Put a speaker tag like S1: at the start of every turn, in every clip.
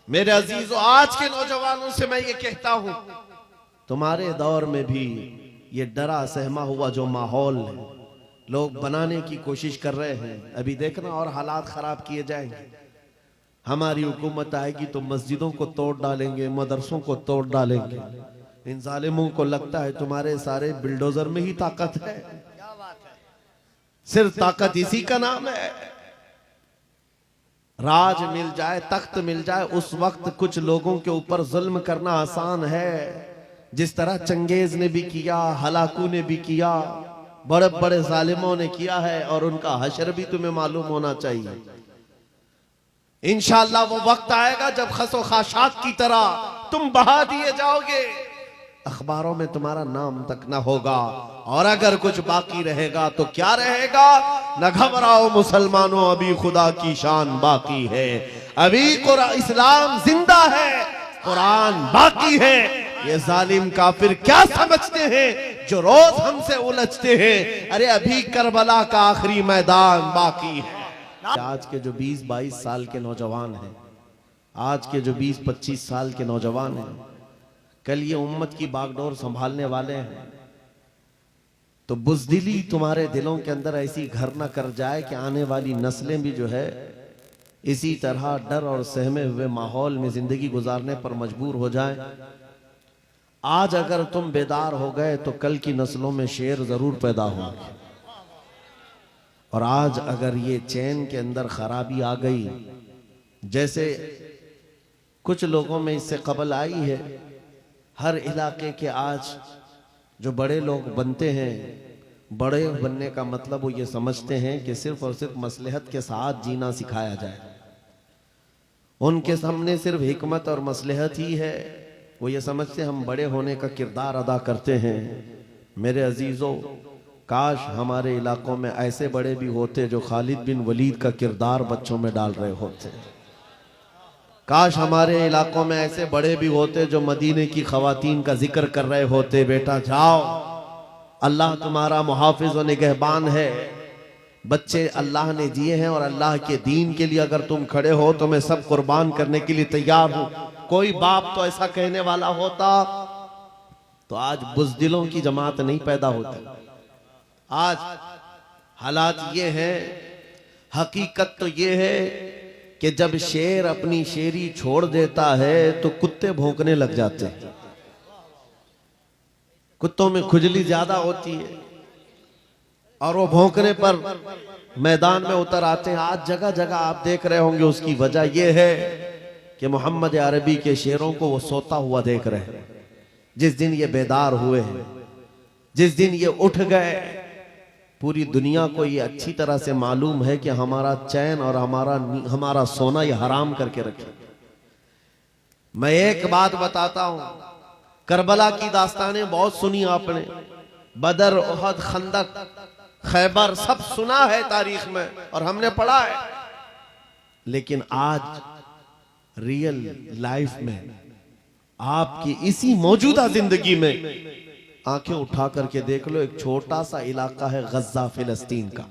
S1: मेरे अजीजों, आज के नौजवानों से मैं ये कहता हूं, तुम्हारे दौर में भी ये डरा सहमा हुआ जो माहौल है, लोग बनाने की कोशिश कर रहे हैं। अभी देखना और हालात खराब किए जाएंगे। हमारी हुकूमत आएगी तो मस्जिदों को तोड़ डालेंगे, मदरसों को तोड़ डालेंगे। इन जालिमों को लगता है तुम्हारे सारे बिल्डोजर में ही ताकत है। सिर्फ ताकत इसी का नाम है। राज मिल जाए, तख्त मिल जाए, उस वक्त कुछ लोगों के ऊपर जुल्म करना आसान है। जिस तरह चंगेज ने भी किया, हलाकू ने भी किया, बड़े बड़े जालिमों ने किया है, और उनका हशर भी तुम्हें मालूम होना चाहिए। इंशाअल्लाह वो वक्त आएगा जब खसो खाशाक की तरह तुम बहा दिए जाओगे, अखबारों में तुम्हारा नाम तक ना होगा। और अगर कुछ बाकी रहेगा तो क्या रहेगा? न घबराओ मुसलमानों, अभी खुदा की शान बाकी है। अभी इस्लाम जिंदा है, कुरान बाकी है। ये जालिम काफिर क्या समझते हैं जो रोज हमसे उलझते हैं? अरे अभी करबला का आखिरी मैदान बाकी है। आज के जो 20-22 साल के नौजवान हैं, आज के जो 20-25 साल के नौजवान हैं, कल ये उम्मत की बागडोर संभालने वाले हैं। तो बुज़दिली तुम्हारे दिलों के अंदर ऐसी घर न कर जाए कि आने वाली नस्लें भी जो है इसी तरह डर और सहमे हुए माहौल में जिंदगी गुजारने पर मजबूर हो जाए। आज अगर तुम बेदार हो गए तो कल की नस्लों में शेर जरूर पैदा होंगे। और आज अगर ये चैन के अंदर खराबी आ गई, जैसे कुछ लोगों में इससे कबल आई है, हर इलाके के आज जो बड़े लोग बनते हैं, बड़े बनने का मतलब वो ये समझते हैं कि सिर्फ और सिर्फ मसलहत के साथ जीना सिखाया जाए। उनके सामने सिर्फ हिकमत और मसलहत ही है। वो ये समझते हम बड़े होने का किरदार अदा करते हैं। मेरे अजीजों, काश हमारे इलाकों में ऐसे बड़े भी होते जो खालिद बिन वलीद का किरदार बच्चों में डाल रहे होते। काश हमारे इलाकों में ऐसे बड़े भी होते जो मदीने की खवातीन का जिक्र कर रहे होते। बेटा जाओ, अल्लाह तुम्हारा मुहाफिज और निगहबान है। बच्चे अल्लाह ने दिए हैं और अल्लाह के दीन के लिए अगर तुम खड़े हो तो मैं सब कुर्बान करने के लिए तैयार हूं। कोई बाप तो ऐसा कहने वाला होता तो आज बुज़दिलों की जमात नहीं पैदा होती। आज हालात ये हैं, हकीकत तो ये है कि जब शेर अपनी शेरी छोड़ देता है तो कुत्ते भौंकने लग जाते हैं। कुत्तों में खुजली ज्यादा होती है और वो भौंकने पर मैदान में उतर आते हैं। आज जगह जगह आप देख रहे होंगे, उसकी वजह यह है कि मोहम्मद अरबी के शेरों को वो सोता हुआ देख रहे हैं। जिस दिन ये बेदार हुए हैं, जिस दिन ये उठ गए, पूरी दुनिया को ये अच्छी तरह से मालूम है कि हमारा चैन और हमारा सोना ये हराम करके रखे। मैं एक बात बताता हूं, करबला की दास्तानें बहुत सुनी आपने, बदर, उहद, खंदक, खैबर सब सुना है तारीख में और हमने पढ़ा है। लेकिन आज रियल लाइफ में आपकी इसी मौजूदा जिंदगी में आंखें उठा करके देख लो, एक छोटा सा इलाका है गज्जा फिलिस्तीन का,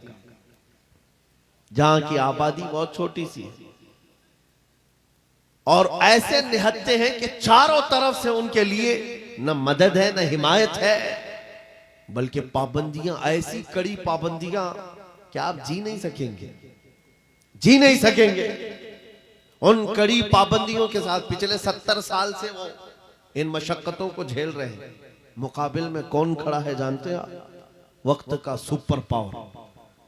S1: जहां की आबादी बहुत छोटी सी है और ऐसे निहत्ते हैं कि चारों तरफ से उनके लिए न मदद है न हिमायत है, बल्कि पाबंदियां, ऐसी कड़ी पाबंदियां कि आप जी नहीं सकेंगे, जी नहीं सकेंगे। उन कड़ी पाबंदियों के साथ पिछले 70 साल से वो इन मशक्कतों को झेल रहे हैं। मुकाबिल में कौन खड़ा है जानते हैं आप? वक्त का सुपर पावर,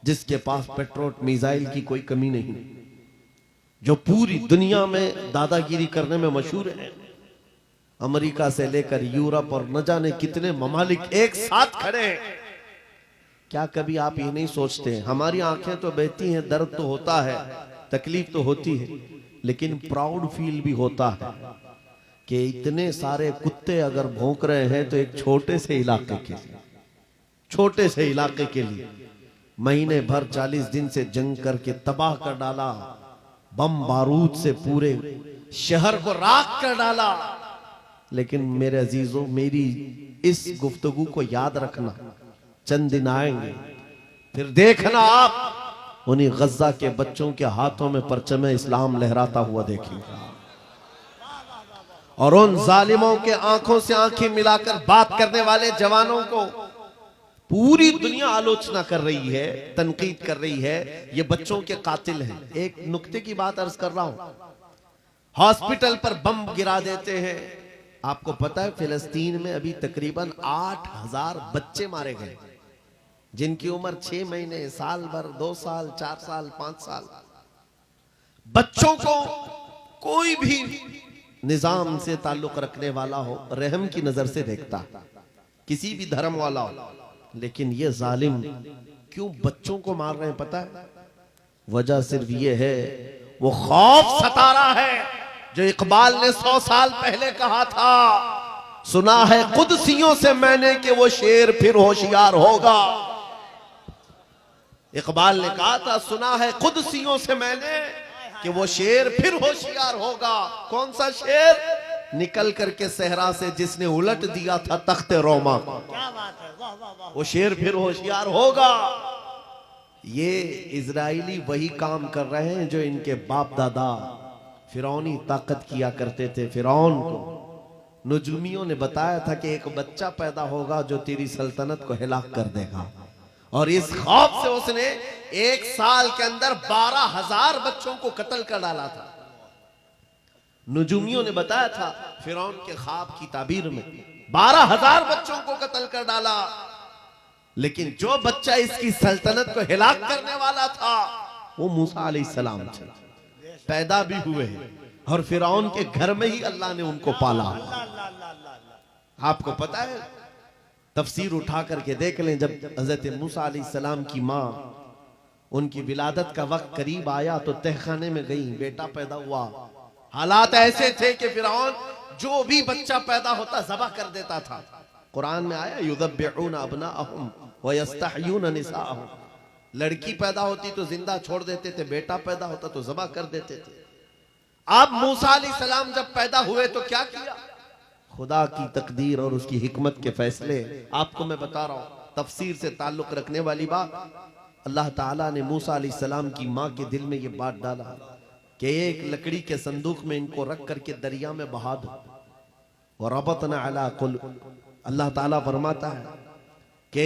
S1: जिसके पास पेट्रोल मिसाइल की कोई कमी नहीं, जो पूरी दुनिया में दादागिरी करने में मशहूर है। अमेरिका से लेकर यूरोप और न जाने कितने ममालिक एक साथ खड़े हैं। क्या कभी आप ये नहीं सोचते, हमारी आंखें तो बहती हैं, दर्द तो होता है, तकलीफ तो होती है, लेकिन प्राउड फील भी होता है कि इतने सारे कुत्ते अगर भौंक रहे हैं तो एक छोटे से इलाके के लिए, छोटे से इलाके के लिए महीने भर 40 दिन से जंग करके तबाह कर डाला, बम बारूद से पूरे शहर को राख कर डाला। लेकिन मेरे अजीजों, मेरी इस गुफ्तगू को याद रखना, चंद दिन आएंगे फिर देखना आप उन्हीं गज्जा के बच्चों के हाथों में परचम इस्लाम लहराता हुआ देखेंगे। और उन जालिमों के आंखों से आंखें मिलाकर बात करने वाले जवानों को पूरी दुनिया आलोचना कर रही है, तनकीद कर रही है, ये बच्चों के कातिल हैं। एक नुक्ते की बात अर्ज कर रहा हूं, हॉस्पिटल पर बम गिरा देते हैं। आपको पता है फिलिस्तीन में अभी तकरीबन 8,000 बच्चे मारे गए, जिनकी उम्र 6 महीने, साल भर, 2 साल, 4 साल, 5 साल। बच्चों को कोई भी निजाम से ताल्लुक रखने वाला हो, रहम की नजर से देखता, किसी भी धर्म वाला हो, लेकिन ये जालिम क्यों बच्चों को मार रहे हैं पता है? वजह सिर्फ ये है, वो खौफ सता रहा है जो इकबाल ने 100 साल पहले कहा था, सुना है कुदसियों से मैंने कि वो शेर फिर होशियार होगा। इकबाल ने कहा था, सुना है कुदसियों से मैंने कि वो शेर फिर होशियार होगा। कौन सा शेर? निकल करके सहरा से जिसने उलट दिया था तख्ते रोमा को। क्या बात है, वाह वाह वाह। वो शेर फिर होशियार होगा। ये इजराइली वही काम कर रहे हैं जो इनके बाप दादा फिरौनी ताकत किया करते थे। फिरौन को नुजूमियों ने बताया था कि एक बच्चा पैदा होगा जो तेरी सल्तनत को हिलाक कर देगा, और इस खौफ से उसने 1 साल के अंदर 12,000 बच्चों को कत्ल कर डाला था। नुजूमियों ने बताया था फिरौन के ख्वाब की ताबीर में 12,000 बच्चों को कत्ल कर डाला, लेकिन जो बच्चा इसकी सल्तनत को हिलाक करने वाला था वो मूसा अलैहिस्सलाम थे। पैदा भी हुए और फिरौन के घर में ही अल्लाह ने उनको पाला। आपको पता है, तफसीर उठा करके देख लें, जब हजरत मूसा अलैहिस्सलाम की माँ, उनकी विलादत का वक्त करीब आया तो तहखाने में गई, बेटा पैदा हुआ। हालात ऐसे थे कि फिरौन जो भी बच्चा पैदा होता ज़बह कर देता था। कुरान में आया, युज़ब्बिहूना अब्नाअहुम व यस्तहयूना निसाअहुम। लड़की पैदा होती तो जिंदा छोड़ देते थे, बेटा पैदा होता तो ज़बह कर देते थे। अब मूसा अलैहिस्सलाम जब पैदा हुए तो क्या किया? खुदा की तकदीर और उसकी हिकमत के फैसले आपको मैं बता रहा हूं, तफसीर से ताल्लुक रखने वाली बात। अल्लाह ताला ने मूसा अलैहिस्सलाम की माँ के दिल में ये बात डाला कि एक लकड़ी के संदूक में इनको रख करके दरिया में बहा दो। और रबतना अला कुलूब, अल्लाह ताला फरमाता है कि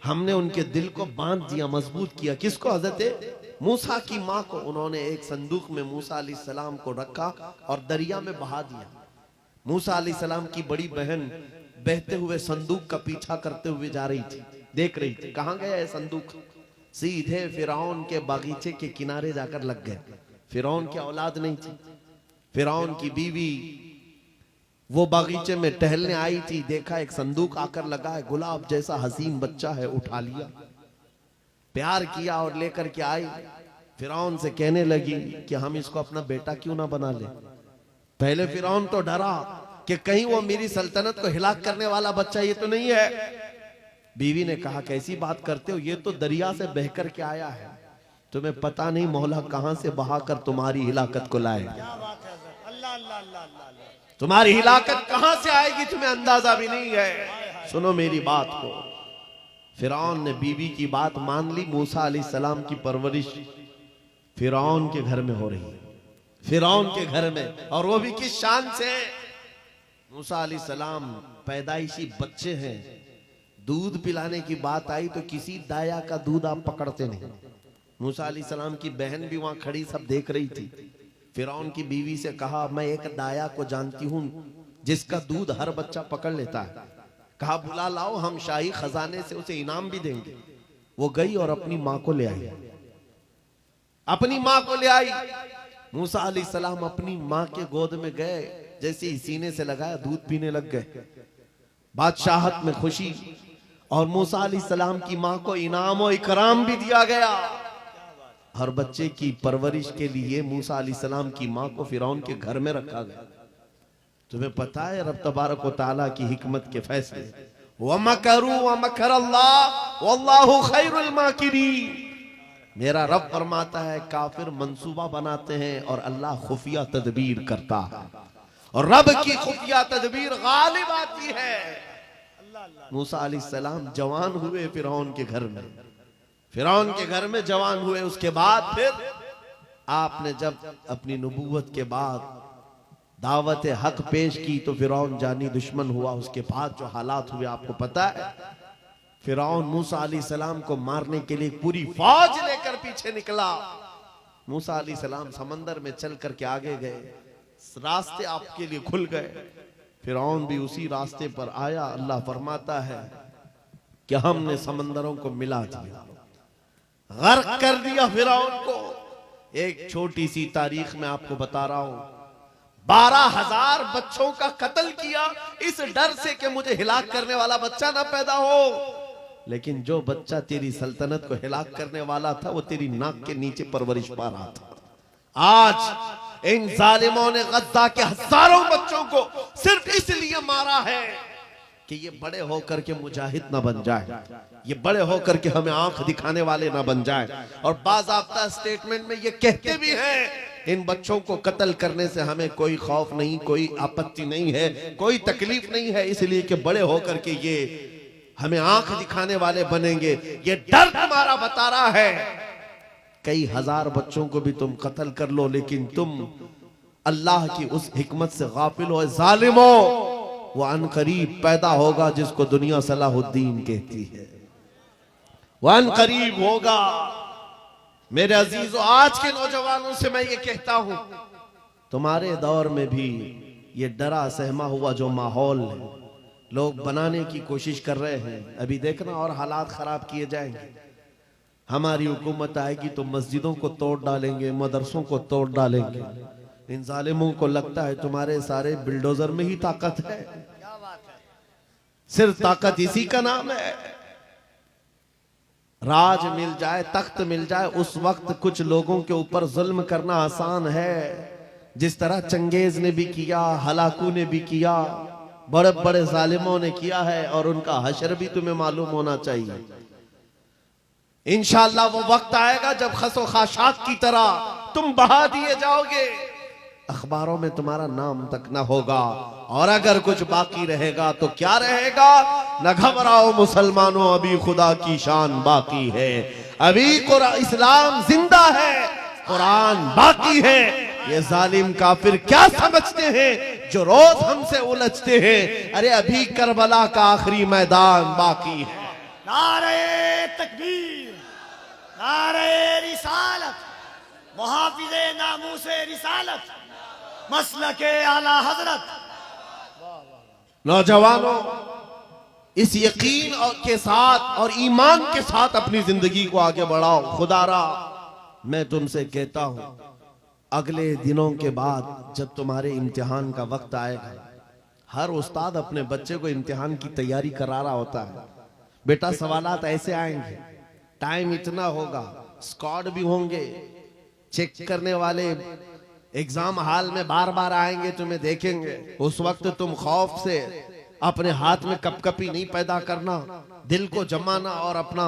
S1: हमने उनके दिल को बांध दिया, मजबूत किया। किसको? हजरत मूसा की माँ को। उन्होंने एक संदूक में मूसा अलैहिस्सलाम को रखा और दरिया में बहा दिया। मूसा अलैहिस्सलाम की बड़ी बहन बहते हुए संदूक का पीछा करते हुए जा रही थी, देख रही थी कहां गया है संदूक। सीधे फिरौन के बागीचे के किनारे जाकर लग गए। फिरौन की औलाद नहीं थी, फिरौन की बीवी वो बागीचे में टहलने आई थी, देखा एक संदूक आकर लगा है, गुलाब जैसा हसीन बच्चा है, उठा लिया, प्यार किया और लेकर के आई। फिरौन से कहने लगी कि हम इसको अपना बेटा क्यों ना बना ले। पहले फिरौन तो डरा कि कहीं वो मेरी सल्तनत को हिलाक करने वाला बच्चा ये तो नहीं है। बीवी ने कहा, कैसी बात करते हो, ये तो दरिया से बहकर के आया है, तुम्हें पता नहीं मौला कहां से बहाकर तुम्हारी हिलाकत को लाए। तुम्हारी हिलाकत कहां से आएगी तुम्हें अंदाजा भी नहीं है। सुनो मेरी बात को। फिरौन ने बीवी की बात मान ली। मूसा अलैहिस्सलाम की परवरिश फिरौन के घर में हो रही है, फिरौन के घर में, और वो भी किस शान से। मूसा अलैहिस्सलाम पैदाइशी बच्चे हैं, दूध पिलाने की बात आई तो किसी दाया का दूध आप पकड़ते नहीं। मूसा अलैहिस्सलाम की बहन भी वहां खड़ी सब देख रही थी। फिरौन की बीवी से कहा, मैं एक दाया को जानती हूं जिसका दूध हर बच्चा पकड़ लेता है। कहा बुला लाओ, हम शाही खजाने से उसे इनाम भी देंगे। वो गई और अपनी माँ को ले आई, अपनी माँ को ले आई। मूसा अलैहिस्सलाम अपनी माँ के गोद में गए, जैसे ही सीने से लगाया दूध पीने लग गए। बादशाहत में खुशी, और मूसा अलैहिस्सलाम की माँ को इनाम और इकराम भी दिया गया। हर बच्चे की परवरिश के लिए मूसा अलैहिस्सलाम की माँ को फिरौन के घर में रखा गया। तुम्हें पता है रब तबारक व तआला की हिकमत के फैसले। वमकरू वमकरल्लाह वल्लाहु खैरुल माकिरीन। मेरा रब फरमाता है काफिर मंसूबा बनाते हैं और अल्लाह खुफिया तदबीर करता है, और रब की खुफिया तदबीर गालिब आती है। मूसा अलैहिस्सलाम जवान हुए फिरौन के घर में, फिरौन के घर में जवान हुए। उसके बाद फिर आपने जब अपनी नबूवत के बाद दावत हक पेश की तो फिरौन जानी दुश्मन हुआ। उसके बाद जो हालात हुए आपको पता है। फिरौन मूसा अलैहिस्सलाम को मारने के लिए पूरी फौज लेकर पीछे निकला। मूसा अलैहिस्सलाम समंदर में चल करके आगे गए, रास्ते आपके लिए खुल गए। फिरौन भी उसी रास्ते पर आया। अल्लाह फरमाता है कि हमने समंदरों को मिला दिया, गर्क कर दिया फिरौन को। एक छोटी सी तारीख में आपको बता रहा हूं, 12,000 बच्चों का कत्ल किया इस डर से कि मुझे हिलाक करने वाला बच्चा ना पैदा हो। लेकिन जो बच्चा तेरी सल्तनत को हिलाक करने वाला था वो तेरी नाक के नीचे परवरिश पा रहा था। आज इन जालिमों ने गद्दा के हजारों बच्चों को सिर्फ इसलिए मारा है कि ये बड़े होकर के मुजाहिद ना बन जाए, ये बड़े होकर के हमें आंख दिखाने वाले ना बन जाए। और बाज़ाब्ता स्टेटमेंट में ये कहते भी हैं, इन बच्चों को कत्ल करने से हमें कोई खौफ नहीं, कोई आपत्ति नहीं है, कोई तकलीफ नहीं है, इसलिए कि बड़े होकर के ये हमें आंख दिखाने वाले बनेंगे। ये डर तुम्हारा बता रहा है। कई हजार बच्चों को भी तुम कत्ल कर लो, लेकिन तुम अल्लाह की उस हिकमत से गाफिल हो। जालिमो, वो अनकरीब पैदा होगा जिसको दुनिया सलाहुद्दीन कहती है, वो अनकरीब होगा। मेरे अजीजों, आज के नौजवानों से मैं ये कहता हूं, तुम्हारे दौर में भी ये डरा सहमा हुआ जो माहौल है, लोग बनाने की कोशिश कर रहे हैं। अभी देखना और हालात खराब किए जाएंगे। हमारी हुकूमत आएगी तो मस्जिदों को तोड़ डालेंगे, मदरसों को तोड़ डालेंगे। इन जालिमों को लगता है तुम्हारे सारे बिल्डोजर में ही ताकत है। सिर्फ ताकत इसी का नाम है। राज मिल जाए, तख्त मिल जाए, उस वक्त कुछ लोगों के ऊपर जुल्म करना आसान है। जिस तरह चंगेज ने भी किया, हलाकू ने भी किया, बड़े बड़े जालिमों ने किया है, और उनका हशर भी तुम्हें मालूम होना चाहिए। इंशाअल्लाह वो वक्त आएगा जब खसो खाशाक की तरह तुम बहा दिए जाओगे, अखबारों में तुम्हारा नाम तक ना होगा। और अगर कुछ बाकी रहेगा तो क्या रहेगा? न घबराओ मुसलमानों, अभी खुदा की शान बाकी है, अभी इस्लाम जिंदा है, कुरान बाकी है। ये जालिम काफिर क्या समझते हैं जो रोज हमसे उलझते हैं? अरे अभी करबला का आखिरी मैदान बाकी है।
S2: नारे तकबीर, नारे रिसालत, मुहाफिज़े नामूसे रिसालत, मसलके आला हजरत।
S1: नौजवानों, इस यकीन और के साथ और ईमान के साथ अपनी जिंदगी को आगे बढ़ाओ। खुदारा मैं तुमसे कहता हूं, अगले दिनों के बाद जब तुम्हारे इम्तिहान का वक्त आएगा, हर उस्ताद अपने बच्चे को इम्तिहान की तैयारी करा रहा होता है। बेटा सवालात ऐसे आएंगे, टाइम इतना होगा, स्क्वाड भी होंगे, चेक करने वाले एग्जाम हॉल में बार बार आएंगे, तुम्हें देखेंगे। उस वक्त तुम खौफ से अपने हाथ में कपकपी नहीं पैदा करना, दिल को जमाना और अपना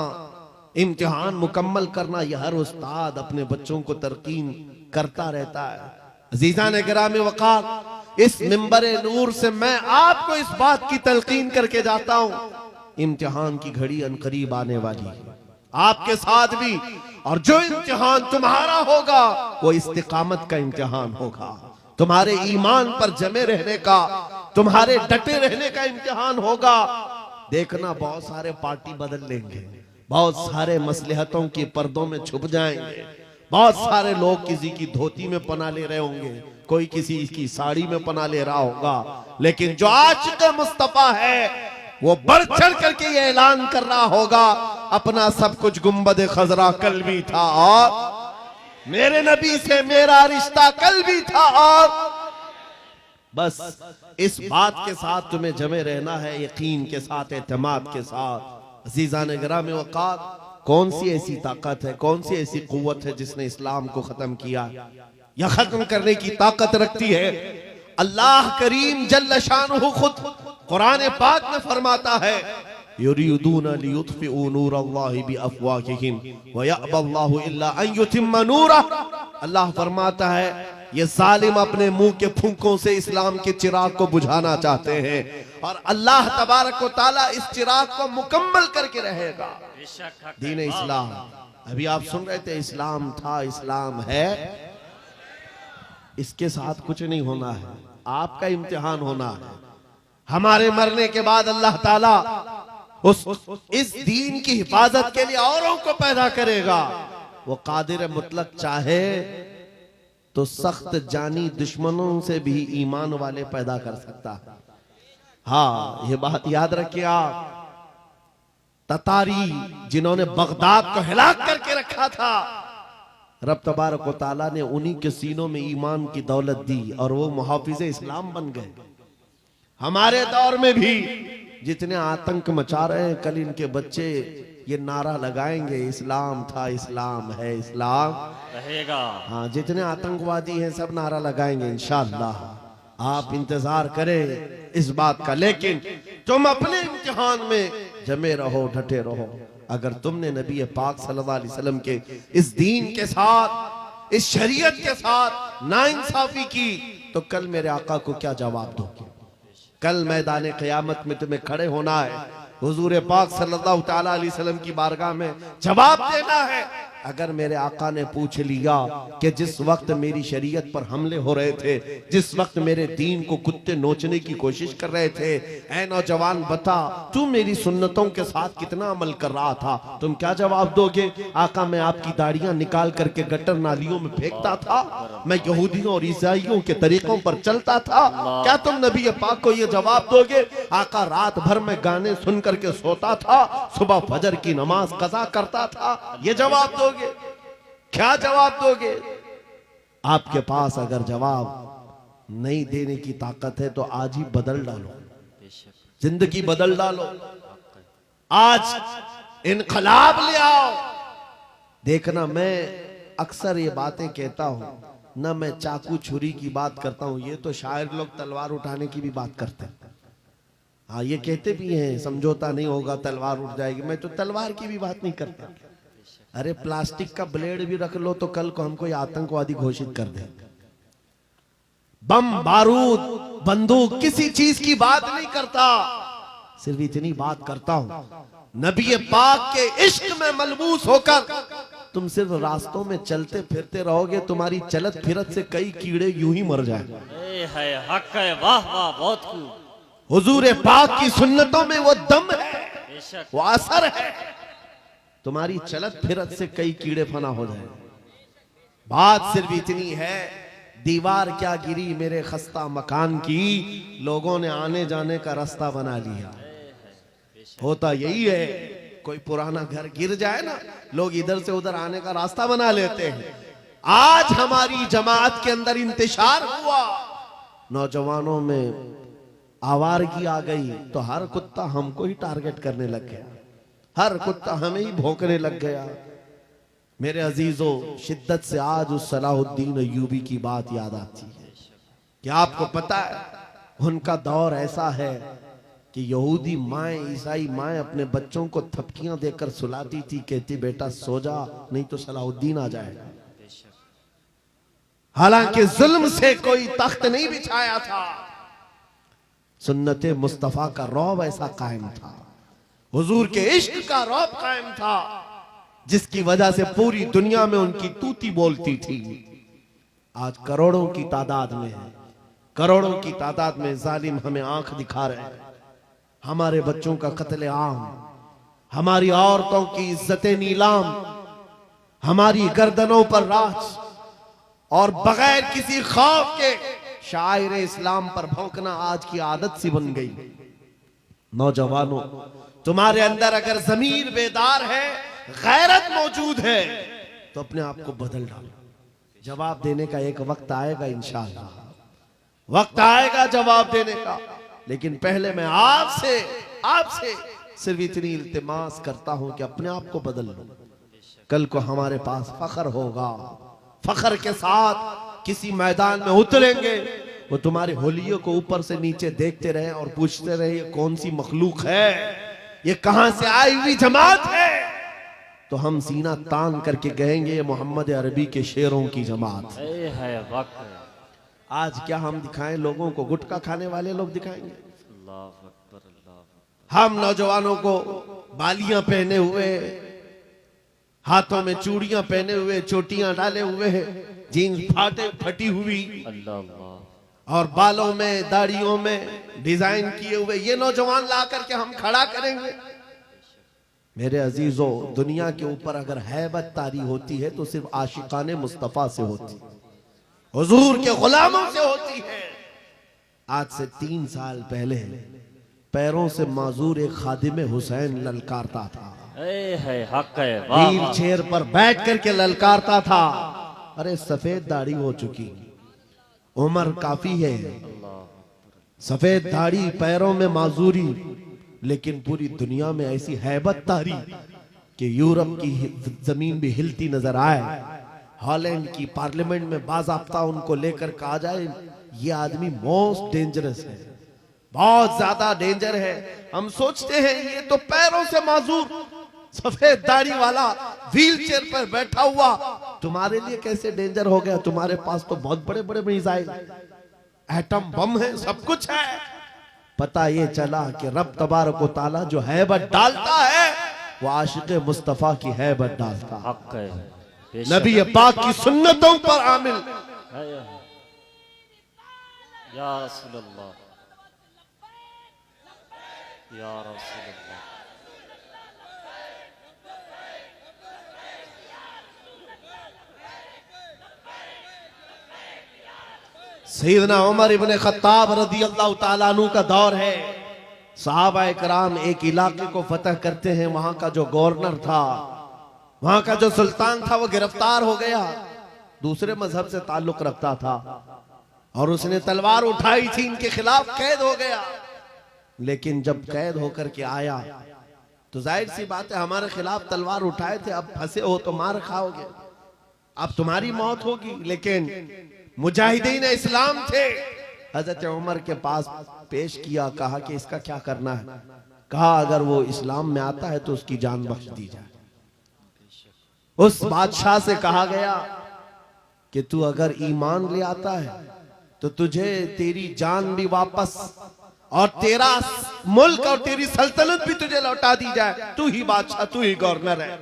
S1: इम्तिहान मुकम्मल करना। यह हर उस्ताद अपने बच्चों को तरकीन करता रहता है। अज़ीज़ान गिरामी वक़ार, इस मिंबरे नूर से मैं आपको इस बात की तलकीन करके जाता हूं, इम्तिहान की घड़ी अनकरीब आने वाली है आपके साथ भी। और जो इम्तिहान तुम्हारा होगा वो इस्तिकामत का इम्तिहान होगा, तुम्हारे ईमान पर जमे रहने का, तुम्हारे डटे रहने का इम्तिहान होगा। देखना बहुत सारे पार्टी बदल लेंगे, बहुत सारे मसलहतों के पर्दों में छुप जाएंगे, बहुत सारे लोग किसी की धोती में पनाह ले रहे होंगे, कोई किसी की साड़ी में पनाह ले रहा होगा, लेकिन जो आशिक़ मुस्तफा है वो बढ़ चढ़ करके ये ऐलान कर रहा होगा, अपना सब कुछ गुंबद खजरा कल भी था और मेरे नबी से मेरा रिश्ता कल भी था। और बस इस बात के साथ तुम्हें जमे रहना है, यकीन के साथ, एतमाद के साथ। अज़ीज़ान गिरामी वक़ार, कौन सी ऐसी ताकत है, कौन सी ऐसी कुव्वत है जिसने इस्लाम को खत्म किया या खत्म करने की ताकत रखती है? अल्लाह करीम जल्ल शानुहु खुद कुरान पाक में फरमाता है, युरीदूना लियुत्फिउ नूरल्लाहि बिअफ़वाहिहिम व यअबल्लाहु इल्ला अन युतिम्मा नूरह। अल्लाह फरमाता है, ये जालिम अपने मुंह के फूंकों से इस्लाम के चिराग को बुझाना चाहते हैं, और अल्लाह तबारक व तआला इस चिराग को मुकम्मल करके रहेगा। दीन इस्लाम, अभी आप सुन रहे थे, इस्लाम था, इस्लाम है, इसके साथ कुछ नहीं होना है। आपका इम्तिहान होना है। हमारे मरने के बाद अल्लाह ताला इस दीन की हिफाजत के लिए औरों को पैदा करेगा। वो कादिर मुतलक चाहे तो सख्त जानी दुश्मनों से भी ईमान वाले पैदा कर सकता है। हाँ, ये बात याद रखिए आप। ततारी जिन्होंने बगदाद को हिलाक करके रखा था, रब तबारक व तआला ने उन्हीं के सीनों में ईमान की दौलत दी और वो मुहाफिज इस्लाम बन गए। हमारे दौर में भी जितने आतंक मचा रहे हैं, कल इनके बच्चे ये नारा लगाएंगे, इस्लाम था, इस्लाम है, इस्लाम
S2: रहेगा।
S1: हाँ, जितने आतंकवादी हैं सब नारा लगाएंगे इंशाअल्लाह। आप इंतजार करें इस बात का। लेकिन तुम अपने इम्तिहान में जमे रहो, डटे रहो। अगर तुमने नबी पाक सल्लल्लाहु अलैहि वसल्लम के इस दीन के साथ, इस शरीयत के साथ नाइंसाफी की, तो कल मेरे आका को क्या जवाब दोगे? कल मैदान क़यामत में तुम्हें खड़े होना है, हुजूर पाक सल्लल्लाहु ताला अलैहि वसल्लम की बारगाह में जवाब देना है। अगर मेरे आका ने पूछ लिया कि जिस वक्त मेरी शरीयत पर हमले हो रहे थे, जिस वक्त मेरे दीन को कुत्ते नोचने की कोशिश कर रहे थे, ऐ नौजवान बता तू मेरी सुन्नतों के साथ कितना अमल कर रहा था, तुम क्या जवाब दोगे? आका, मैं आपकी दाढ़ियां निकाल करके गटर नालियों में फेंकता था, मैं यहूदियों और ईसाइयों के तरीकों पर चलता था, क्या तुम नबी पाक को यह जवाब दोगे? आका, रात भर में गाने सुन करके सोता था, सुबह फजर की नमाज कज़ा करता था, ये जवाब दोगे? क्या जवाब दोगे? आपके पास अगर जवाब नहीं देने की ताकत है तो आज ही बदल डालो, जिंदगी बदल डालो। आज इनकलाब ले आओ। देखना, मैं अक्सर ये बातें कहता हूं ना, मैं चाकू छुरी की बात करता हूं, ये तो शायर लोग तलवार उठाने की भी बात करते हैं। हाँ, ये कहते भी हैं समझौता नहीं होगा, तलवार उठ जाएगी। मैं तो तलवार की भी बात नहीं करता। अरे प्लास्टिक का ब्लेड भी रख लो तो कल को हमको आतंकवादी घोषित कर दे। बम, बारूद, बंदूक, किसी चीज की बात नहीं करता, सिर्फ इतनी बात करता हूं, नबी पाक के इश्क में मलबूस होकर तुम सिर्फ रास्तों में चलते फिरते रहोगे, तुम्हारी चलत फिरत से कई कीड़े यूं ही मर जाएंगे।
S2: हक है, वाह वाह, बहुत खूब।
S1: हुजूर पाक की सुन्नतों में वो दम है, वो असर है, तुम्हारी चलत फिरत से कई कीड़े फना हो जाए। बात सिर्फ इतनी है, दीवार क्या गिरी मेरे खस्ता मकान की, लोगों ने आने जाने का रास्ता बना लिया। होता यही है, कोई पुराना घर गिर जाए ना, लोग इधर से उधर आने का रास्ता बना लेते हैं। आज हमारी जमात के अंदर इंतशार हुआ, नौजवानों में आवारगी आ गई, तो हर कुत्ता हमको ही टारगेट करने लग गया, हर कुत्ता हमें ही भौंकने लग गया। मेरे अजीजों, शिद्दत से आज उस सलाहुद्दीन अय्यूबी की बात याद आती है। क्या आपको पता है, उनका दौर ऐसा है कि यहूदी माएँ, ईसाई माएँ अपने बच्चों को थपकियां देकर सुलाती थी, कहती बेटा सो जा, नहीं तो सलाहुद्दीन आ जाएगा। हालांकि जुल्म से कोई तख्त नहीं बिछाया था, सुन्नते मुस्तफा का रौब ऐसा कायम था, हुजूर के इश्क का रौब कायम था, जिसकी वजह से पूरी दुनिया में उनकी तूती बोलती थी। आज करोड़ों की तादाद में है, करोड़ों की तादाद में जालिम हमें आंख दिखा रहे हैं। हमारे बच्चों का कत्ले आम, हमारी औरतों की इज्जतें नीलाम, हमारी गर्दनों पर राज, और बगैर किसी खौफ के शायर इस्लाम पर भौंकना आज की आदत सी बन गई। नौजवानों, तुम्हारे अंदर अगर ज़मीर बेदार है, गैरत मौजूद है, तो अपने आप को बदल डालो। जवाब देने का एक वक्त आएगा, इंशाअल्लाह वक्त आएगा जवाब देने का। लेकिन पहले मैं आपसे सिर्फ इतनी इल्तिमास करता हूं कि अपने आप को बदल लो। कल को हमारे पास फख्र होगा, फख्र के साथ किसी मैदान में उतरेंगे, वो तुम्हारे होलियों को ऊपर से नीचे देखते रहे और पूछते रहे ये कौन सी मखलूक है, ये कहां से आई हुई जमात है, तो हम सीना तान करके कहेंगे ये मोहम्मद अरबी के शेरों की जमात है। आज क्या हम दिखाएं लोगों को? गुटखा खाने वाले लोग दिखाएंगे। हम नौजवानों को बालियां पहने हुए, हाथों में चूड़ियां पहने हुए, चोटियां डाले हुए, जीन्स फटी हुई, और बालों में दाढ़ियों में डिजाइन किए हुए ये नौजवान ला करके हम खड़ा करेंगे। मेरे अजीजों, दुनिया के ऊपर अगर हैबत तारी होती है तो सिर्फ आशिकाने मुस्तफा से होती है, हुजूर के गुलामों से होती है। आज से 3 साल पहले पैरों से माजूर एक खादिम हुसैन ललकारता था,
S2: है हक है वाह
S1: व्हील
S2: वाह
S1: चेयर पर बैठ करके ललकारता था। अरे सफेद दाढ़ी हो चुकी, उम्र काफी है, सफेद दाढ़ी, पैरों में माजूरी, लेकिन पूरी दुनिया में ऐसी हैबत तारी कि यूरोप की जमीन भी हिलती नजर आए। हॉलैंड की पार्लियामेंट में बाज़ाब्ता उनको लेकर कहा जाए ये आदमी मोस्ट डेंजरस है, बहुत ज्यादा डेंजर है। हम सोचते हैं ये तो पैरों से माजूर सफेद दाढ़ी वाला व्हील चेयर पर बैठा हुआ तुम्हारे लिए कैसे डेंजर हो गया? तुम्हारे पास तो बहुत बड़े बड़े मिसाइल, एटम बम है, सब कुछ है। पता ये चला कि रब तबारक व तआला जो हैबत डालता है वो आशिक मुस्तफा की हैबत डालता है।
S2: हक है बेशक।
S1: नबी पाक की सुन्नतों पर आमिल।
S2: या रसूल अल्लाह, या रसूल अल्लाह।
S1: सैयदना उमर इब्ने खत्ताब रज़ी अल्लाह ताला अन्हु का दौर है। सहाबा कराम एक इलाके को फतह करते हैं, वहां का जो गवर्नर था, वहां का जो सुल्तान था, वो गिरफ्तार हो गया, दूसरे मजहब से ताल्लुक रखता था और उसने तलवार उठाई थी, इनके खिलाफ कैद हो गया। लेकिन जब कैद होकर के आया तो जाहिर सी बात है हमारे खिलाफ तलवार उठाए थे, अब फंसे हो तो मार खाओगे, अब तुम्हारी मौत होगी। लेकिन मुजाहिदीन इस्लाम थे, हजरत उमर के पास पेश किया, कहा कि इसका क्या करना है? कहा अगर वो इस्लाम में आता है तो उसकी जान बख्श दी जाए। उस बादशाह से कहा गया कि तू अगर ईमान ले आता है तो तुझे तेरी जान भी वापस और तेरा मुल्क और तेरी सल्तनत भी तुझे लौटा दी जाए, तू ही बादशाह, तू ही गवर्नर है।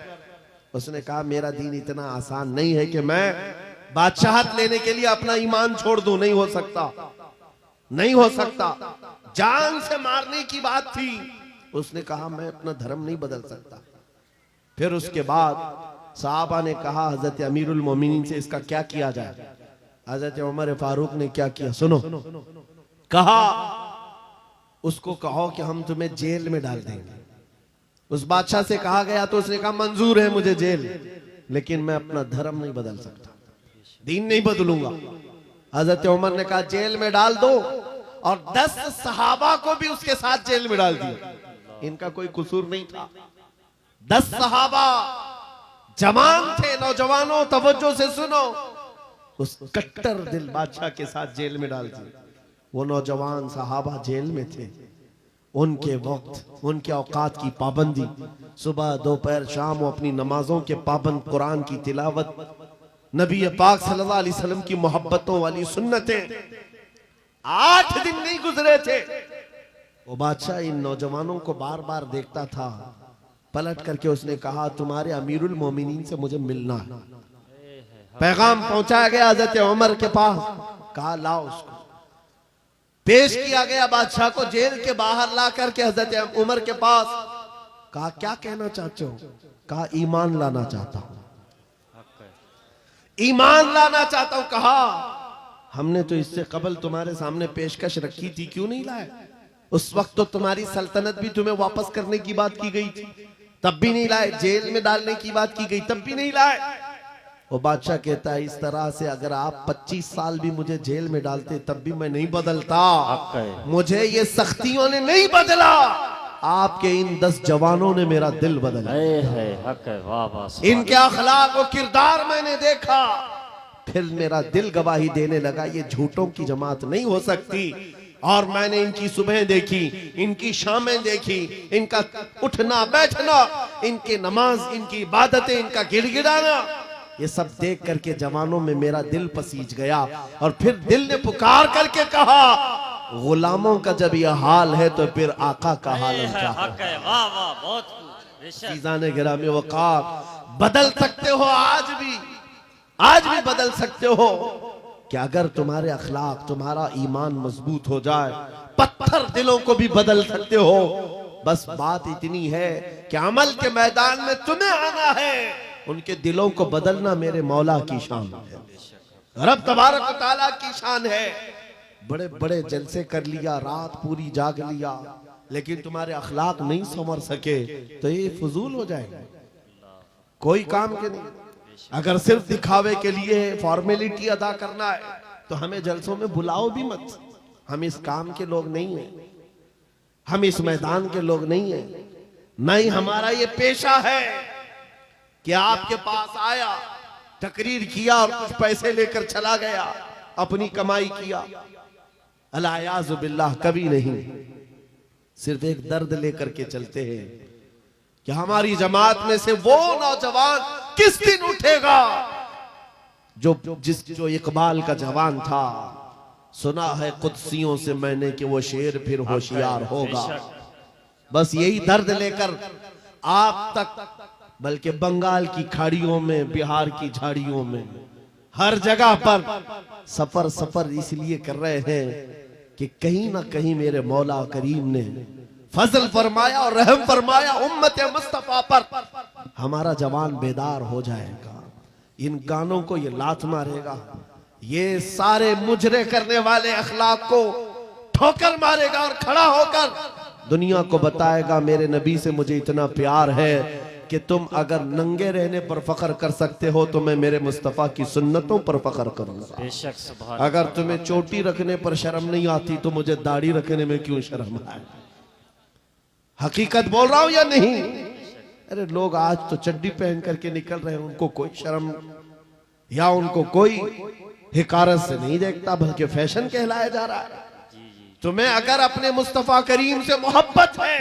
S1: उसने कहा मेरा दीन इतना आसान नहीं है कि मैं बादशाहत लेने के लिए अपना ईमान छोड़ दूं, नहीं हो सकता, नहीं हो सकता। जान से मारने की बात थी। उसने कहा मैं अपना धर्म नहीं बदल सकता। फिर उसके बाद साहबा ने कहा हजरत अमीरुल मोमिनीन से इसका क्या किया जाए? हजरत उमर फारूक ने क्या किया सुनो, कहा उसको कहो कि हम तुम्हें जेल में डाल देंगे। उस बादशाह से कहा गया तो उसने कहा मंजूर है मुझे जेल, लेकिन मैं अपना धर्म नहीं बदल सकता, दीन नहीं बदलूंगा। हजरत उमर ने कहा जेल में डाल दो, और 10 सहाबा को भी उसके साथ जेल में डाल दिया। इनका कोई कसूर नहीं था। 10 सहाबा जवान थे। नौजवानों तवज्जो से सुनो, उस कट्टर दिल बादशाह के साथ जेल में डाल दिया। वो नौजवान सहाबा जेल में थे, उनके वक्त, उनके औकात की पाबंदी, सुबह दोपहर शाम वो अपनी नमाजों के पाबंद, कुरान की तिलावत, नबी पाक सल्लल्लाहु अलैहि वसल्लम की मोहब्बतों वाली सुन्नतें। 8 दिन नहीं गुजरे थे, वो बादशाह इन नौजवानों को बार बार देखता था। पलट करके उसने कहा तुम्हारे अमीरुल मोमिनीन से मुझे मिलना है। पैगाम पहुंचाया गया हजरत उमर के पास, कहा लाओ उसको। पेश किया गया बादशाह को, जेल के बाहर ला करके हजरत उमर के पास। कहा क्या कहना चाहते हो? कहा ईमान लाना चाहता हूं, ईमान लाना चाहता हूं। कहा हमने तो इससे कबल तुम्हारे सामने पेशकश रखी थी, क्यों नहीं लाए? उस वक्त तो तुम्हारी सल्तनत भी तुम्हें वापस करने की बात की गई थी, तब भी नहीं लाए। जेल में डालने की बात की गई, तब भी नहीं लाए। वो बादशाह कहता है इस तरह से अगर आप 25 साल भी मुझे जेल में डालते तब भी मैं नहीं बदलता। मुझे ये सख्तियों ने नहीं बदला, आपके इन 10 जवानों ने मेरा दिल बदला।
S2: वाह वाह।
S1: इनके अखलाक और किरदार मैंने देखा, फिर मेरा दिल गवाही देने लगा ये झूठों की जमात नहीं हो सकती। और मैंने इनकी सुबह देखी, इनकी शामें देखी, इनका उठना बैठना, इनके नमाज, इनकी इबादतें, इनका गिड़गिड़ाना, ये सब देख करके जवानों में मेरा दिल पसीज गया। और फिर दिल ने पुकार करके कहा गुलामों का जब यह हाल है तो फिर आका का हाल क्या है?
S2: वाह वाह बहुत
S1: चीज़ाने गिरामी वक़ार, बदल सकते हो आज भी, आज भी बदल सकते हो। कि अगर तुम्हारे अखलाक, तुम्हारा ईमान मजबूत हो जाए, पत्थर दिलों को भी बदल सकते हो। बस बात इतनी है कि अमल के मैदान में तुम्हें आना है, उनके दिलों को बदलना मेरे मौला की शान है, रब तबारक व तआला की शान है। बड़े बड़े जलसे कर लिया, रात पूरी जाग लिया, लेकिन तुम्हारे अखलाक नहीं संवर सके तो ये फजूल हो जाएगा, कोई काम के नहीं। अगर सिर्फ दिखावे के लिए फॉर्मेलिटी अदा करना है तो हमें जलसों में बुलाओ भी मत। हम इस काम के लोग नहीं हैं, हम इस मैदान के लोग नहीं हैं। नहीं, हमारा ये पेशा है कि आपके पास आया, तकरीर किया और कुछ पैसे लेकर चला गया, अपनी कमाई किया। अलायाज़ु बिल्लाह, कभी नहीं। सिर्फ एक दर्द लेकर के चलते हैं कि हमारी जमात में से वो नौजवान किस दिन उठेगा जो इकबाल का जवान था। सुना है कुदसियों से मैंने कि वो शेर फिर होशियार होगा। बस यही दर्द लेकर आप तक, बल्कि बंगाल की खाड़ियों में, बिहार की झाड़ियों में, हर जगह पर सफर सफर इसलिए कर रहे हैं कि कहीं ना कहीं मेरे मौला करीम ने फजल फरमाया और रहम फरमाया उम्मत मुस्तफा पर। हमारा जवान बेदार हो जाएगा, इन गानों को ये लात मारेगा, ये सारे मुजरे करने वाले अखलाक को ठोकर मारेगा और खड़ा होकर दुनिया को बताएगा मेरे नबी से मुझे इतना प्यार है कि तुम अगर नंगे रहने पर फख्र कर सकते हो तो मैं मेरे मुस्तफ़ा की सुन्नतों पर फख्र करूंगा।
S2: बेशक सुभान।
S1: अगर तुम्हें चोटी रखने पर शर्म नहीं आती तो मुझे दाढ़ी रखने में क्यों शर्म आए। हकीकत बोल रहा हूं या नहीं? अरे लोग आज तो चड्डी पहन करके निकल रहे हैं, उनको कोई शर्म या उनको कोई हिकारत से नहीं देखता, बल्कि फैशन कहलाया जा रहा है। तुम्हें अगर अपने मुस्तफ़ा करीम से मोहब्बत है,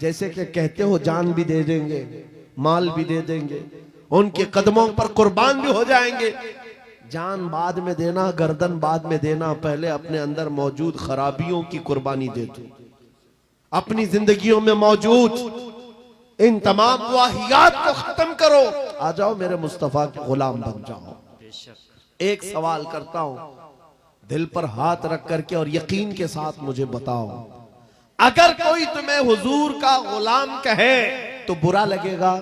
S1: जैसे कि कहते हो जान भी दे देंगे, माल भी दे देंगे, उनके कदमों पर कुर्बान भी हो जाएंगे। जान बाद में देना, गर्दन बाद में देना, पहले अपने अंदर मौजूद खराबियों की कुर्बानी दे दो। अपनी जिंदगियों में मौजूद इन तमाम वाहियात को खत्म करो, आ जाओ मेरे मुस्तफ़ा के गुलाम बन जाओ। एक सवाल करता हूं, दिल पर हाथ रख करके और यकीन के साथ मुझे बताओ, अगर कोई तुम्हें हुजूर का गुलाम कहे तो बुरा लगेगा?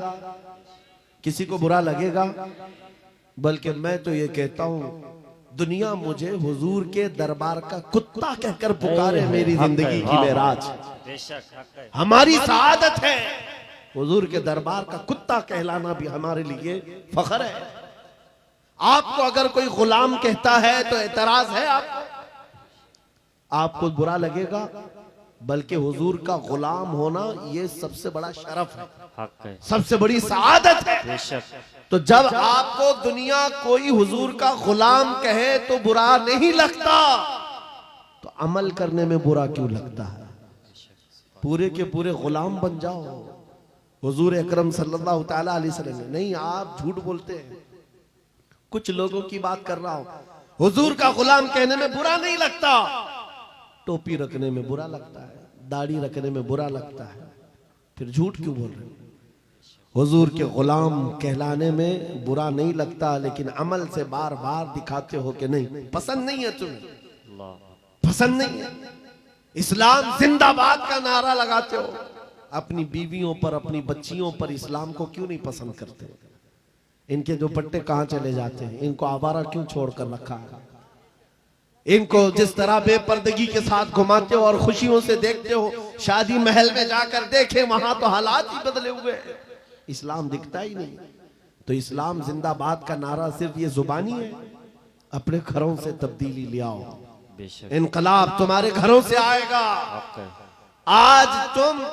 S1: किसी को बुरा लगेगा? बल्कि मैं तो ये कहता हूं, दुनिया मुझे हुजूर के दरबार का कुत्ता कहकर पुकारे, मेरी जिंदगी की मेराज, हमारी सआदत है। हुजूर के दरबार का कुत्ता कहलाना भी हमारे लिए फख्र है। आपको अगर कोई गुलाम कहता है तो एतराज है आपको बुरा लगेगा? बल्कि हुजूर का गुलाम होना ये सबसे बड़ा शरफ है, सबसे बड़ी सआदत है। तो जब आपको दुनिया कोई हुजूर का गुलाम कहे तो बुरा नहीं लगता, तो अमल करने में बुरा क्यों लगता है? पूरे के पूरे गुलाम बन जाओ हुजूर अकरम सल्लल्लाहु तआला अलैहि वसल्लम। नहीं, आप झूठ बोलते हैं। कुछ लोगों की बात कर रहा हूं। हुजूर का गुलाम कहने में बुरा नहीं लगता, टोपी रखने में बुरा लगता है, दाढ़ी रखने में बुरा लगता है, फिर झूठ क्यों बोल रहे हो? हुजूर के गुलाम कहलाने में बुरा नहीं लगता, लेकिन अमल से बार बार दिखाते हो कि नहीं, पसंद नहीं है तुम्हें, पसंद नहीं है। इस्लाम जिंदाबाद का नारा लगाते हो, अपनी बीवियों पर, अपनी बच्चियों पर इस्लाम को क्यों नहीं पसंद करते? इनके दुपट्टे कहां चले जाते हैं? इनको आवारा क्यों छोड़कर रखा है? इनको जिस तरह बेपर्दगी के साथ घुमाते हो और खुशियों से देखते हो, शादी महल में जाकर देखे, वहां तो हालात ही बदले हुए हैं, इस्लाम दिखता ही नहीं। तो इस्लाम जिंदाबाद का नारा सिर्फ ये जुबानी है? अपने घरों से तब्दीली ले आओ, इनकलाब तुम्हारे घरों से आएगा। आज तुम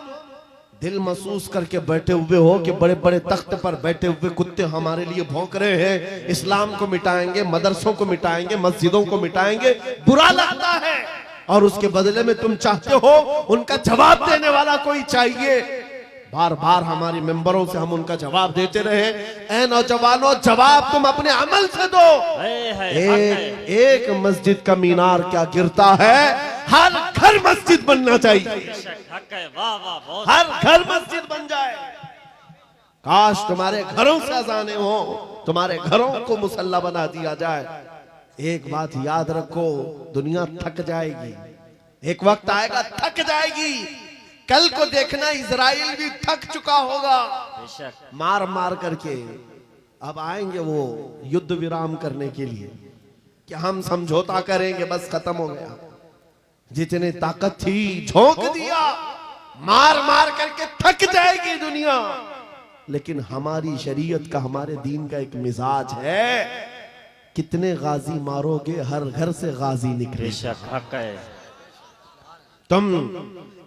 S1: दिल महसूस करके बैठे हुए हो कि बड़े बड़े तख्त पर बैठे हुए कुत्ते हमारे लिए भौंक रहे हैं, इस्लाम को मिटाएंगे, मदरसों को मिटाएंगे, मस्जिदों को मिटाएंगे, बुरा लगता है। और उसके बदले में तुम चाहते हो उनका जवाब देने वाला कोई चाहिए। बार बार हमारी मेंबरों से हम उनका जवाब देते रहे। ऐ नौजवानों, जवाब तुम अपने अमल से दो। एक मस्जिद का मीनार क्या गिरता है, हर घर मस्जिद बनना चाहिए, हर घर मस्जिद बन जाए। काश तुम्हारे घरों से अजाने हो, तुम्हारे घरों को मुसल्ला बना दिया जाए। एक बात याद रखो, दुनिया थक जाएगी, एक वक्त आएगा थक जाएगी। कल को देखना इजराइल भी थक चुका होगा
S2: बेशक
S1: मार मार करके। अब आएंगे वो युद्ध विराम करने के लिए कि हम समझौता करेंगे, बस खत्म हो गया। जितने ताकत थी झोंक दिया, मार मार करके थक जाएगी दुनिया। लेकिन हमारी शरीयत का, हमारे दीन का एक मिजाज है, कितने गाजी मारोगे हर घर से गाजी निकले।
S2: बेशक हक है।
S1: तुम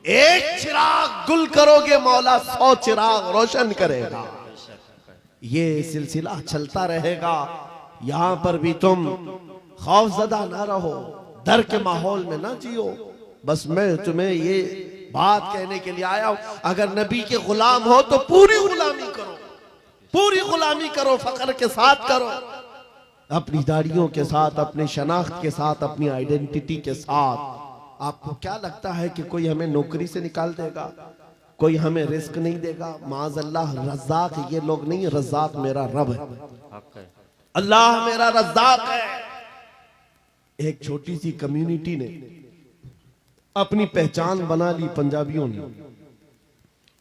S1: एक चिराग गुल करोगे, मौला 100 चिराग रोशन करेगा।
S2: बेशक हक है।
S1: ये सिलसिला चलता रहेगा। यहां पर भी तुम खौफजदा ना रहो, डर के माहौल में ना जियो। बस मैं तुम्हें ये बात कहने के लिए आया हूं, अगर नबी के गुलाम हो तो पूरी गुलामी करो, पूरी गुलामी करो, फख्र के साथ करो, अपनी दाढ़ियों के साथ, अपने शनाख्त के साथ, अपनी आइडेंटिटी के साथ। आपको क्या लगता है कि कोई हमें नौकरी से निकाल देगा, कोई हमें रिस्क नहीं देगा? माज़अल्लाह रज़्ज़ाक ये लोग नहीं, रज़्ज़ाक मेरा रब है,
S2: हक है।
S1: अल्लाह मेरा रज़्ज़ाक है। एक छोटी सी कम्युनिटी ने अपनी पहचान बना ली पंजाबियों ने,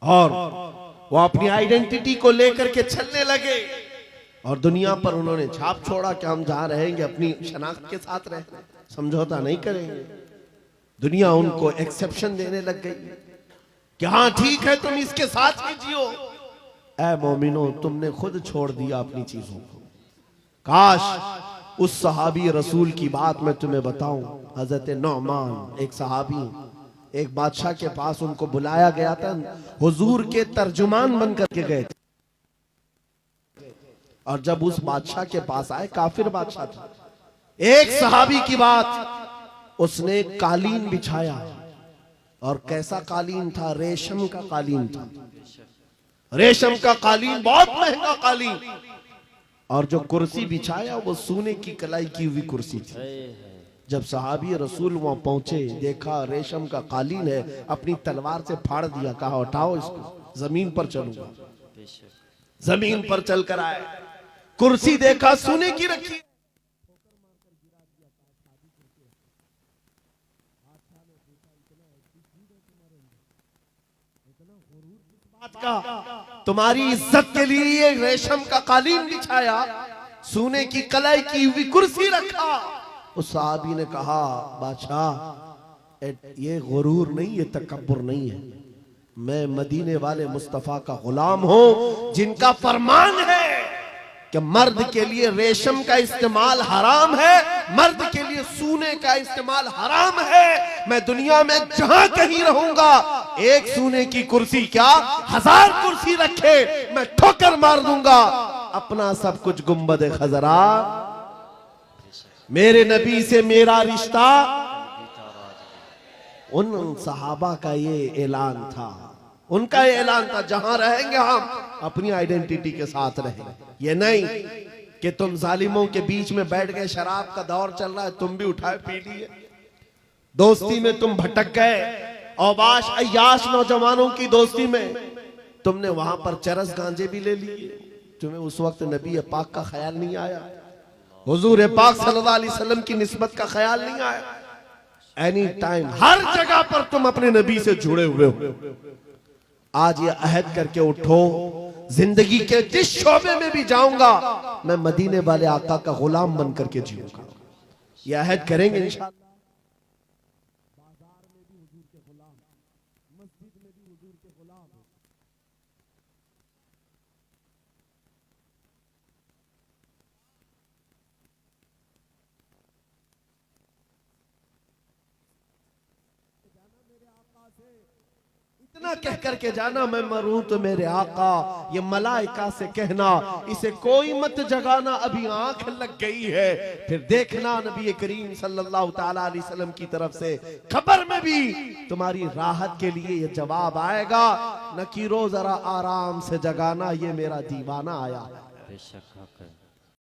S1: और वो अपनी आइडेंटिटी को लेकर के चलने लगे और दुनिया पर उन्होंने छाप छोड़ा कि हम जहां रहेंगे अपनी शनाख्त के साथ रहेंगे, समझौता नहीं करेंगे। दुनिया उनको एक्सेप्शन देने लग गई कि हाँ ठीक है, तुम इसके साथ ही जियो। ऐ मोमिनो, तुमने खुद छोड़ दिया अपनी चीजों को। काश उस सहाबी रसूल की बात मैं तुम्हें बताऊं। हजरत नौमान एक सहाबी, एक बादशाह के पास उनको बुलाया गया था, हुजूर के तर्जुमान बन करके गए थे। और जब उस बादशाह के पास आए, काफिर बादशाह था, एक सहाबी की बात, उसने कालीन बिछाया, और कैसा कालीन था? रेशम का कालीन था, रेशम का कालीन, बहुत महंगा कालीन। और जो कुर्सी बिछाया वो सोने की कलाई की हुई कुर्सी थी। जब सहाबी रसूल वहां पहुंचे, देखा रेशम का कालीन है, अपनी तलवार से फाड़ दिया, कहा उठाओ इसको, जमीन पर चलूंगा। जमीन पर चलकर आए, कुर्सी देखा सोने की रखी, का तुम्हारी इज्जत के लिए ये रेशम का कालीन बिछाया, सोने की कलाई की हुई कुर्सी रखा। उस साहबी ने कहा, बादशाह ये गुरूर नहीं, ये तकब्बुर नहीं है, मैं मदीने वाले मुस्तफा का गुलाम हूं, जिनका फरमान है कि मर्द के लिए रेशम का इस्तेमाल हराम है, मर्द के लिए सोने का इस्तेमाल हराम है। मैं दुनिया में जहां कहीं रहूंगा, एक सोने की कुर्सी क्या 1000 कुर्सी रखे, मैं ठोकर मार दूंगा। अपना सब कुछ गुंबद खजरा, मेरे नबी से मेरा रिश्ता। उन सहाबा का ये ऐलान था, उनका ये ऐलान था, जहां रहेंगे हम अपनी आइडेंटिटी के साथ रहेंगे। ये नहीं कि तुम जालिमों के बीच में बैठ गए, शराब का दौर चल रहा है, तुम भी उठाए पी लिए, दोस्ती में तुम भटक गए, औबाश अय्याश नौजवानों की दोस्ती में तुमने वहां पर चरस गांजे भी ले लिए। तुम्हें उस वक्त नबी पाक का ख्याल नहीं आया, हुजूर पाक सल्लल्लाहु अलैहि वसल्लम की निस्बत का ख्याल नहीं आया। एनी टाइम हर जगह पर तुम अपने नबी से जुड़े हुए हो। आज ये अहद करके उठो, जिंदगी के जिस शोबे में भी जाऊंगा मैं मदीने वाले आका का गुलाम बन करके जीऊंगा। ये अहद करेंगे इंशाअल्लाह। बाजार में भी हुजूर के गुलाम, मस्जिद में भी हुजूर के गुलाम। इतना कह करके जाना, मैं मरूं तो मेरे आका, ये मलाइका से कहना, इसे कोई मत जगाना, अभी आंख लग गई है। फिर देखना नबी करीम सल्लल्लाहु ताला अलैहि वसल्लम की तरफ से खबर में भी तुम्हारी राहत के लिए ये जवाब आएगा, नकीरो जरा आराम से जगाना, ये मेरा दीवाना आया है।
S2: बेशक हक है।